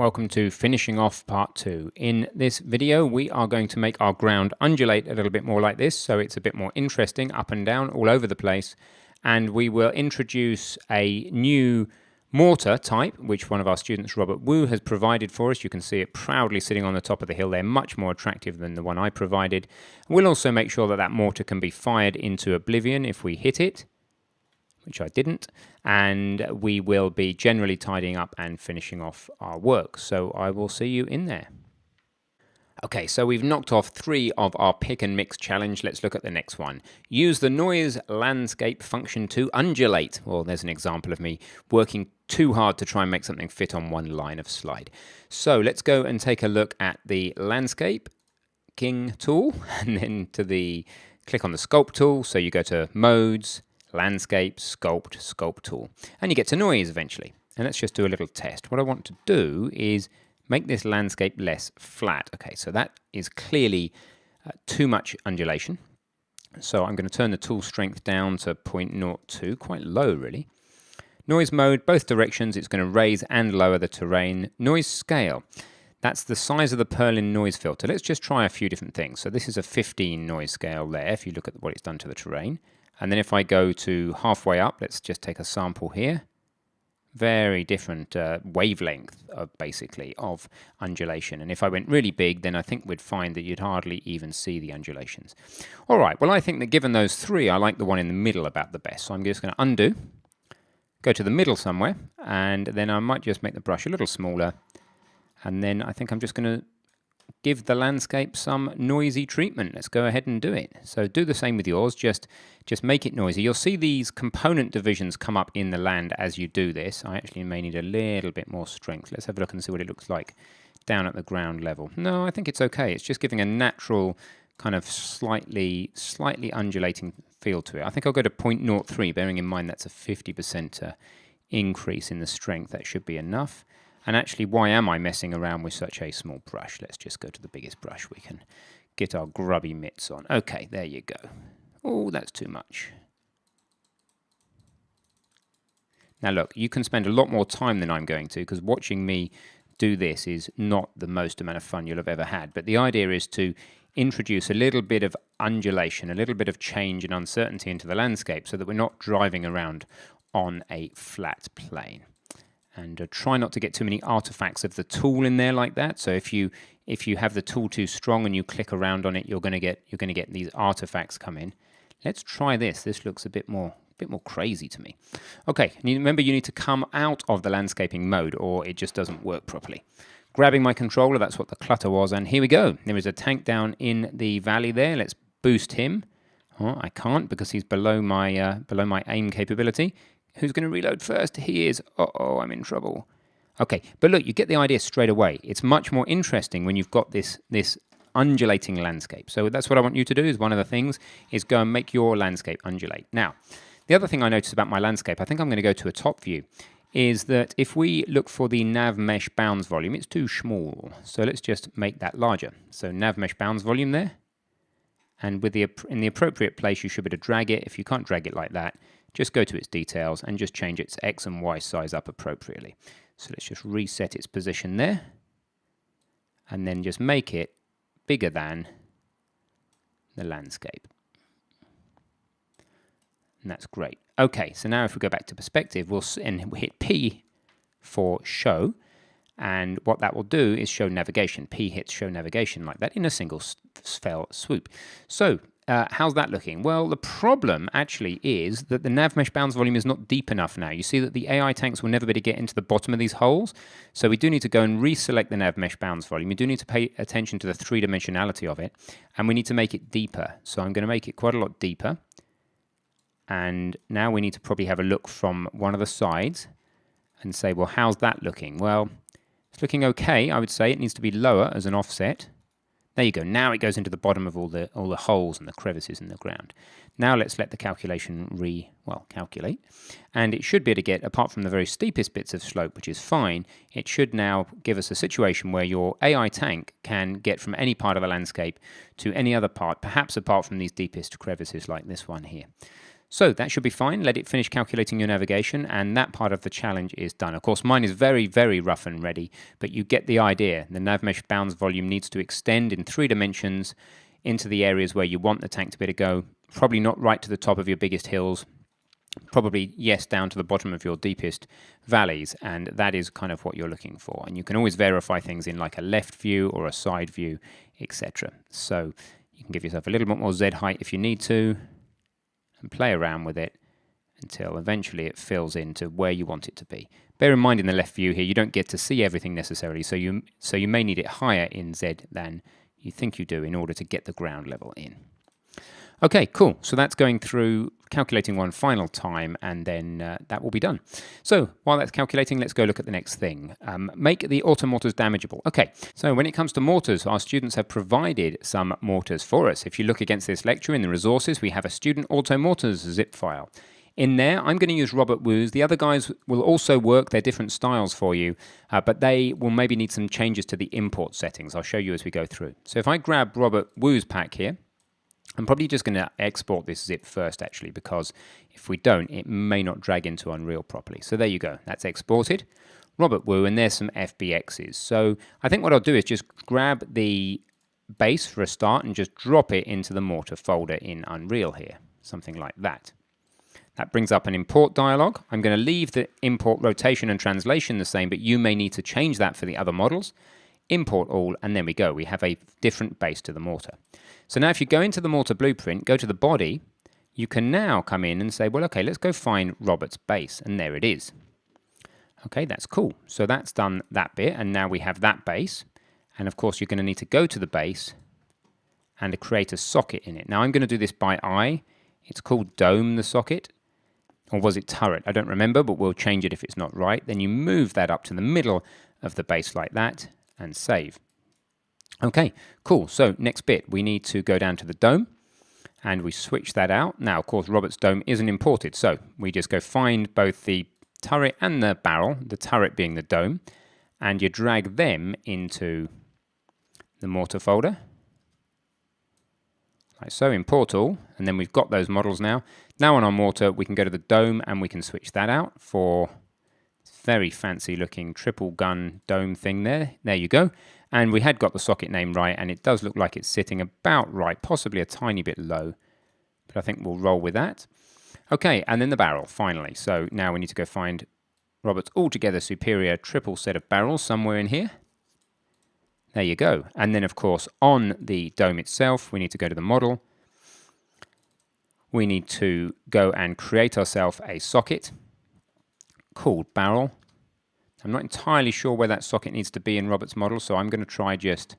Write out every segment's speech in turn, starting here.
welcome to Finishing Off Part 2. In this video we are going to make our ground undulate a little bit more like this, so it's a bit more interesting, up and down, all over the place, and we will introduce a new mortar type, which one of our students, Robert Wu, has provided for us. You can see it proudly sitting on the top of the hill there, much more attractive than the one I provided. We'll also make sure that that mortar can be fired into oblivion if we hit it, which I didn't, and we will be generally tidying up and finishing off our work. So I will see you in there. Okay, so we've knocked off 3 of our pick and mix challenge. Let's look at the next one. Use the noise landscape function to undulate. Well, there's an example of me working too hard to try and make something fit on one line of slide. So let's go and take a look at the landscape king tool, and then click on the sculpt tool. So you go to modes, landscape, sculpt tool, and you get to noise eventually. And let's just do a little test. What I want to do is make this landscape less flat. Okay, so that is clearly too much undulation. So I'm going to turn the tool strength down to 0.02, quite low really. Noise mode, both directions, it's going to raise and lower the terrain. Noise scale, that's the size of the Perlin noise filter. Let's just try a few different things. So this is a 15 noise scale there, if you look at what it's done to the terrain. And then if I go to halfway up, let's just take a sample here. Very different wavelength basically of undulation. And if I went really big, then I think we'd find that you'd hardly even see the undulations. All right, well, I think that given those 3, I like the one in the middle about the best. So I'm just going to undo, go to the middle somewhere, and then I might just make the brush a little smaller. And then I think I'm just going to give the landscape some noisy treatment. Let's go ahead and do it. So do the same with yours, just make it noisy. You'll see these component divisions come up in the land as you do this. I actually may need a little bit more strength. Let's have a look and see what it looks like down at the ground level. No, I think it's okay. It's just giving a natural kind of slightly undulating feel to it. I think I'll go to 0.03, bearing in mind that's a 50% increase in the strength. That should be enough. And actually, why am I messing around with such a small brush? Let's just go to the biggest brush we can get our grubby mitts on. Okay, there you go. Oh, that's too much. Now look, you can spend a lot more time than I'm going to, because watching me do this is not the most amount of fun you'll have ever had. But the idea is to introduce a little bit of undulation, a little bit of change and uncertainty into the landscape so that we're not driving around on a flat plane. And try not to get too many artifacts of the tool in there like that. So if you have the tool too strong and you click around on it, you're going to get these artifacts come in. Let's try this. This looks a bit more crazy to me. Okay, and remember you need to come out of the landscaping mode or it just doesn't work properly. Grabbing my controller, that's what the clutter was, and here we go. There is a tank down in the valley there. Let's boost him. Oh, I can't because he's below my aim capability. Who's going to reload first? He is. Uh-oh, I'm in trouble. Okay, but look, you get the idea straight away. It's much more interesting when you've got this undulating landscape. So that's what I want you to do, is one of the things, is go and make your landscape undulate. Now, the other thing I noticed about my landscape, I think I'm going to go to a top view, is that if we look for the nav mesh bounds volume, it's too small. So let's just make that larger. So nav mesh bounds volume there. And in the appropriate place, you should be able to drag it. If you can't drag it like that, just go to its details and just change its X and Y size up appropriately. So let's just reset its position there. And then just make it bigger than the landscape. And that's great. Okay, so now if we go back to perspective, we'll hit P for show. And what that will do is show navigation. P hits show navigation like that in a single fell swoop. So how's that looking? Well, the problem actually is that the nav mesh bounds volume is not deep enough now. You see that the AI tanks will never be able to get into the bottom of these holes. So we do need to go and reselect the nav mesh bounds volume. We do need to pay attention to the 3-dimensionality of it. And we need to make it deeper. So I'm going to make it quite a lot deeper. And now we need to probably have a look from one of the sides and say, well, how's that looking? Well, it's looking okay, I would say. It needs to be lower as an offset. There you go. Now it goes into the bottom of all the holes and the crevices in the ground. Now let's let the calculation calculate. And it should be able to get, apart from the very steepest bits of slope, which is fine, it should now give us a situation where your AI tank can get from any part of the landscape to any other part, perhaps apart from these deepest crevices like this one here. So that should be fine. Let it finish calculating your navigation, and that part of the challenge is done. Of course, mine is very, very rough and ready, but you get the idea. The nav mesh bounds volume needs to extend in 3 dimensions into the areas where you want the tank to be able to go. Probably not right to the top of your biggest hills. Probably, yes, down to the bottom of your deepest valleys, and that is kind of what you're looking for. And you can always verify things in like a left view or a side view, etc. So you can give yourself a little bit more Z height if you need to, and play around with it until eventually it fills into where you want it to be. Bear in mind in the left view here, you don't get to see everything necessarily, so you may need it higher in Z than you think you do in order to get the ground level in. Okay, cool. So that's going through, calculating one final time, and then that will be done. So while that's calculating, let's go look at the next thing. Make the auto mortars damageable. Okay, so when it comes to mortars, our students have provided some mortars for us. If you look against this lecture in the resources, we have a student auto mortars zip file. In there, I'm going to use Robert Woo's. The other guys will also work their different styles for you, but they will maybe need some changes to the import settings. I'll show you as we go through. So if I grab Robert Woo's pack here, I'm probably just going to export this zip first, actually, because if we don't, it may not drag into Unreal properly. So there you go. That's exported. Robert Woo, and there's some FBXs. So I think what I'll do is just grab the base for a start and just drop it into the mortar folder in Unreal here, something like that. That brings up an import dialog. I'm going to leave the import rotation and translation the same, but you may need to change that for the other models. Import all, and there we go. We have a different base to the mortar. So now if you go into the mortar blueprint, go to the body, you can now come in and say, well, okay, let's go find Robert's base, and there it is. Okay, that's cool. So that's done that bit, and now we have that base. And of course, you're going to need to go to the base and create a socket in it. Now I'm going to do this by eye. It's called dome, the socket. Or was it turret? I don't remember, but we'll change it if it's not right. Then you move that up to the middle of the base like that and save. Okay, cool. So next bit, we need to go down to the dome and we switch that out. Now, of course, Robert's dome isn't imported. So we just go find both the turret and the barrel, the turret being the dome, and you drag them into the mortar folder. Like so, import all, and then we've got those models now. Now on our mortar, we can go to the dome and we can switch that out for very fancy looking triple gun dome thing there. There you go. And we had got the socket name right, and it does look like it's sitting about right, possibly a tiny bit low, but I think we'll roll with that. Okay, and then the barrel, finally. So now we need to go find Robert's altogether superior triple set of barrels somewhere in here. There you go. And then, of course, on the dome itself, we need to go to the model. We need to go and create ourselves a socket called barrel. I'm not entirely sure where that socket needs to be in Robert's model, so I'm going to try just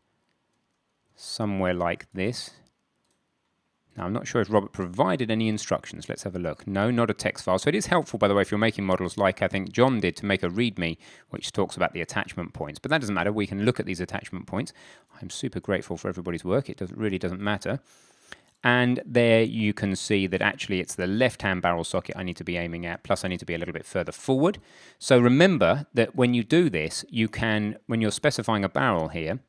somewhere like this. Now, I'm not sure if Robert provided any instructions. Let's have a look. No, not a text file. So it is helpful, by the way, if you're making models like I think John did to make a README, which talks about the attachment points. But that doesn't matter. We can look at these attachment points. I'm super grateful for everybody's work. It really doesn't matter. And there you can see that actually it's the left-hand barrel socket I need to be aiming at, plus I need to be a little bit further forward. So remember that when you do this, you can, when you're specifying a barrel here,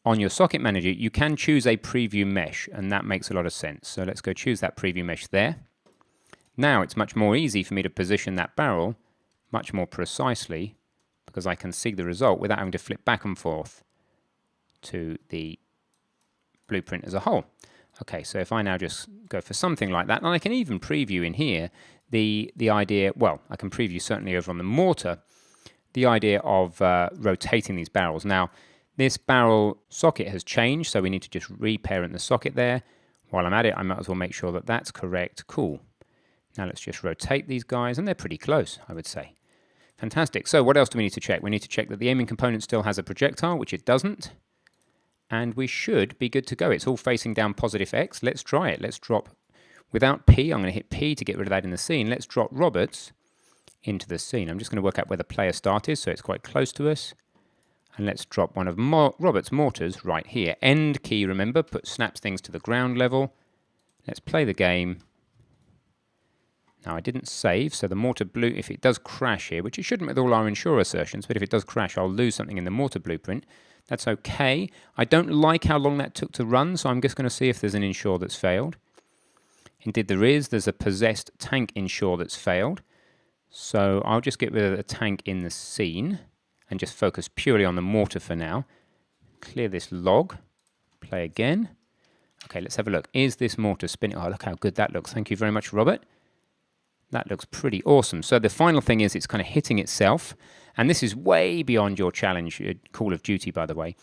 on your socket manager, you can choose a preview mesh, and that makes a lot of sense. So let's go choose that preview mesh there. Now it's much more easy for me to position that barrel much more precisely because I can see the result without having to flip back and forth to the blueprint as a whole. Okay, so if I now just go for something like that, and I can even preview in here the idea, well, I can preview certainly over on the mortar, the idea of rotating these barrels. Now, this barrel socket has changed, so we need to just reparent the socket there. While I'm at it, I might as well make sure that that's correct. Cool. Now let's just rotate these guys, and they're pretty close, I would say. Fantastic. So what else do we need to check? We need to check that the aiming component still has a projectile, which it doesn't. And we should be good to go. It's all facing down positive X. Let's try it. Let's drop, without P, I'm going to hit P to get rid of that in the scene. Let's drop Roberts into the scene. I'm just going to work out where the player start is, so it's quite close to us. And let's drop one of Robert's mortars right here. End key, remember, snaps things to the ground level. Let's play the game. Now, I didn't save, so the mortar blue, if it does crash here, which it shouldn't with all our ensure assertions, but if it does crash, I'll lose something in the mortar blueprint. That's okay. I don't like how long that took to run, so I'm just going to see if there's an ensure that's failed. Indeed there is. There's a possessed tank inshore that's failed. So I'll just get rid of the tank in the scene and just focus purely on the mortar for now. Clear this log. Play again. Okay, let's have a look. Is this mortar spinning? Oh, look how good that looks. Thank you very much, Robert. That looks pretty awesome. So the final thing is it's kind of hitting itself. And this is way beyond your challenge, Call of Duty, by the way.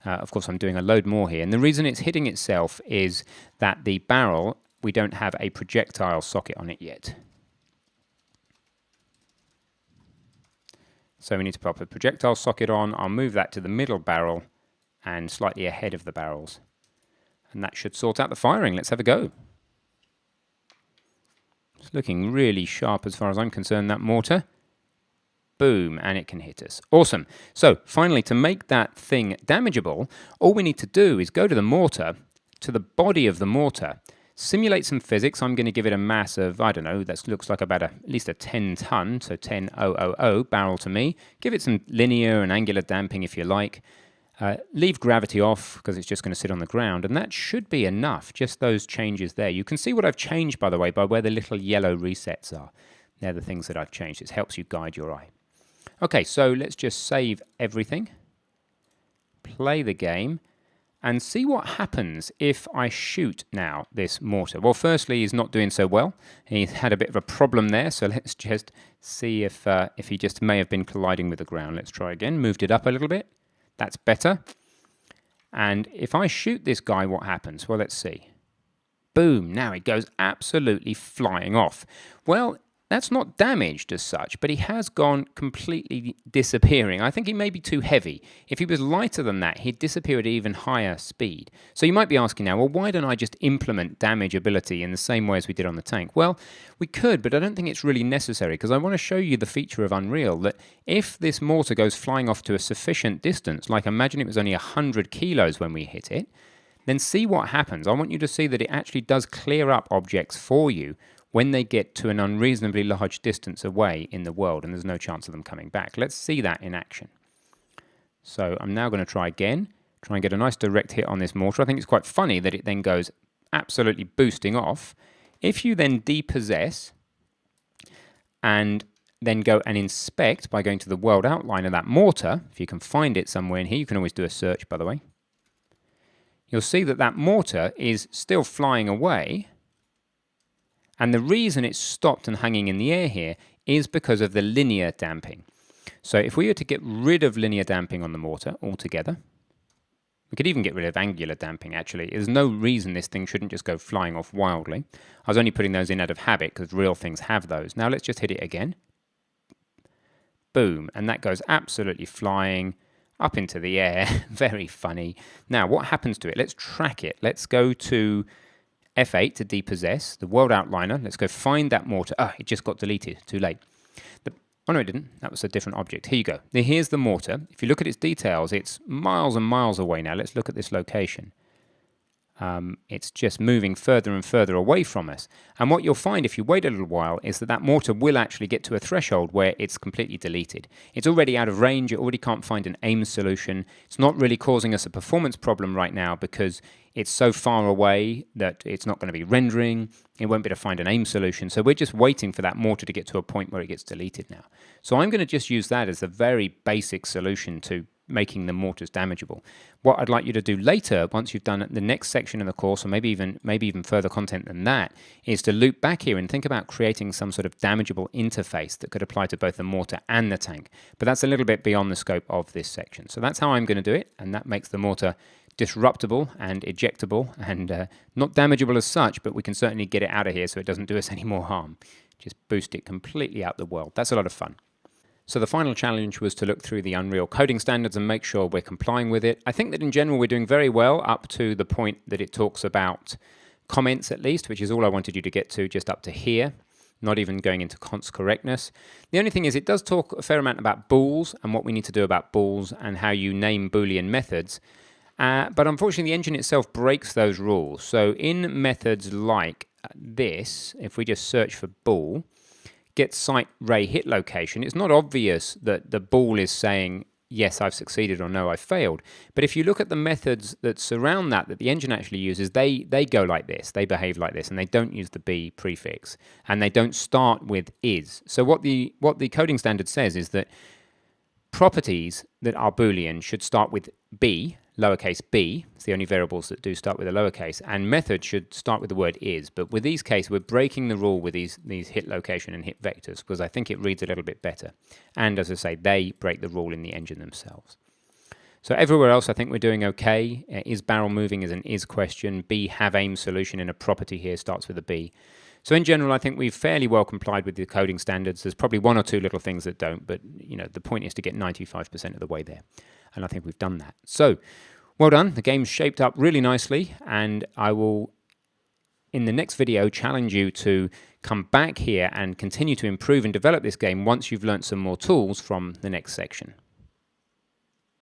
Of course, I'm doing a load more here. And the reason it's hitting itself is that the barrel, we don't have a projectile socket on it yet. So we need to pop a projectile socket on. I'll move that to the middle barrel and slightly ahead of the barrels. And that should sort out the firing. Let's have a go. It's looking really sharp as far as I'm concerned, that mortar. Boom, and it can hit us. Awesome. So finally, to make that thing damageable, all we need to do is go to the mortar, to the body of the mortar, simulate some physics. I'm going to give it a mass of, I don't know, that looks like about at least a 10 ton, so 10,000 barrel to me. Give it some linear and angular damping if you like. Leave gravity off because it's just going to sit on the ground, and that should be enough, just those changes there. You can see what I've changed, by the way, by where the little yellow resets are. They're the things that I've changed. It helps you guide your eye. Okay, so let's just save everything, play the game, and see what happens if I shoot now this mortar. Well, firstly, he's not doing so well. He's had a bit of a problem there, so let's just see if he just may have been colliding with the ground. Let's try again. Moved it up a little bit. That's better. And if I shoot this guy, what happens? Well, let's see. Boom, now it goes absolutely flying off. Well, that's not damaged as such, but he has gone completely disappearing. I think he may be too heavy. If he was lighter than that, he'd disappear at even higher speed. So you might be asking now, well, why don't I just implement damage ability in the same way as we did on the tank? Well, we could, but I don't think it's really necessary, because I want to show you the feature of Unreal that if this mortar goes flying off to a sufficient distance, like imagine it was only 100 kilos when we hit it, then see what happens. I want you to see that it actually does clear up objects for you when they get to an unreasonably large distance away in the world and there's no chance of them coming back. Let's see that in action. So I'm now going to try again, try and get a nice direct hit on this mortar. I think it's quite funny that it then goes absolutely boosting off. If you then depossess and then go and inspect by going to the world outline of that mortar, if you can find it somewhere in here, you can always do a search, by the way, you'll see that that mortar is still flying away. And the reason it's stopped and hanging in the air here is because of the linear damping. So if we were to get rid of linear damping on the mortar altogether, we could even get rid of angular damping actually. There's no reason this thing shouldn't just go flying off wildly. I was only putting those in out of habit because real things have those. Now let's just hit it again. Boom, and that goes absolutely flying up into the air. Very funny. Now what happens to it? Let's track it. Let's go to F8 to depossess, the world outliner. Let's go find that mortar. Ah, it just got deleted. Too late. Oh no, it didn't. That was a different object. Here you go. Here's the mortar. If you look at its details, it's miles and miles away now. Let's look at this location. It's just moving further and further away from us. And what you'll find if you wait a little while is that that mortar will actually get to a threshold where it's completely deleted. It's already out of range. It already can't find an aim solution. It's not really causing us a performance problem right now because it's so far away that it's not going to be rendering. It won't be able to find an aim solution. So we're just waiting for that mortar to get to a point where it gets deleted now. So I'm going to just use that as a very basic solution to making the mortars damageable. What I'd like you to do later, once you've done the next section in the course, or maybe even further content than that, is to loop back here and think about creating some sort of damageable interface that could apply to both the mortar and the tank. But that's a little bit beyond the scope of this section. So that's how I'm going to do it, and that makes the mortar disruptable and ejectable and not damageable as such, but we can certainly get it out of here so it doesn't do us any more harm. Just boost it completely out the world. That's a lot of fun. So the final challenge was to look through the Unreal coding standards and make sure we're complying with it. I think that in general we're doing very well up to the point that it talks about comments at least, which is all I wanted you to get to, just up to here, not even going into const correctness. The only thing is it does talk a fair amount about bools and what we need to do about bools and how you name Boolean methods. But unfortunately the engine itself breaks those rules. So in methods like this, if we just search for bool, get site ray hit location, it's not obvious that the bool is saying yes, I've succeeded, or no, I've failed. But if you look at the methods that surround that the engine actually uses, they go like this, they behave like this, and they don't use the be prefix, and they don't start with is. So what the coding standard says is that properties that are Boolean should start with b, lowercase b, it's the only variables that do start with a lowercase, and method should start with the word is. But with these cases, we're breaking the rule with these hit location and hit vectors, because I think it reads a little bit better. And as I say, they break the rule in the engine themselves. So everywhere else, I think we're doing okay. Is barrel moving is an is question. B have aim solution in a property here starts with a B. So in general, I think we've fairly well complied with the coding standards. There's probably one or two little things that don't, but the point is to get 95% of the way there. And I think we've done that. So well done. The game's shaped up really nicely, and I will, in the next video, challenge you to come back here and continue to improve and develop this game once you've learnt some more tools from the next section.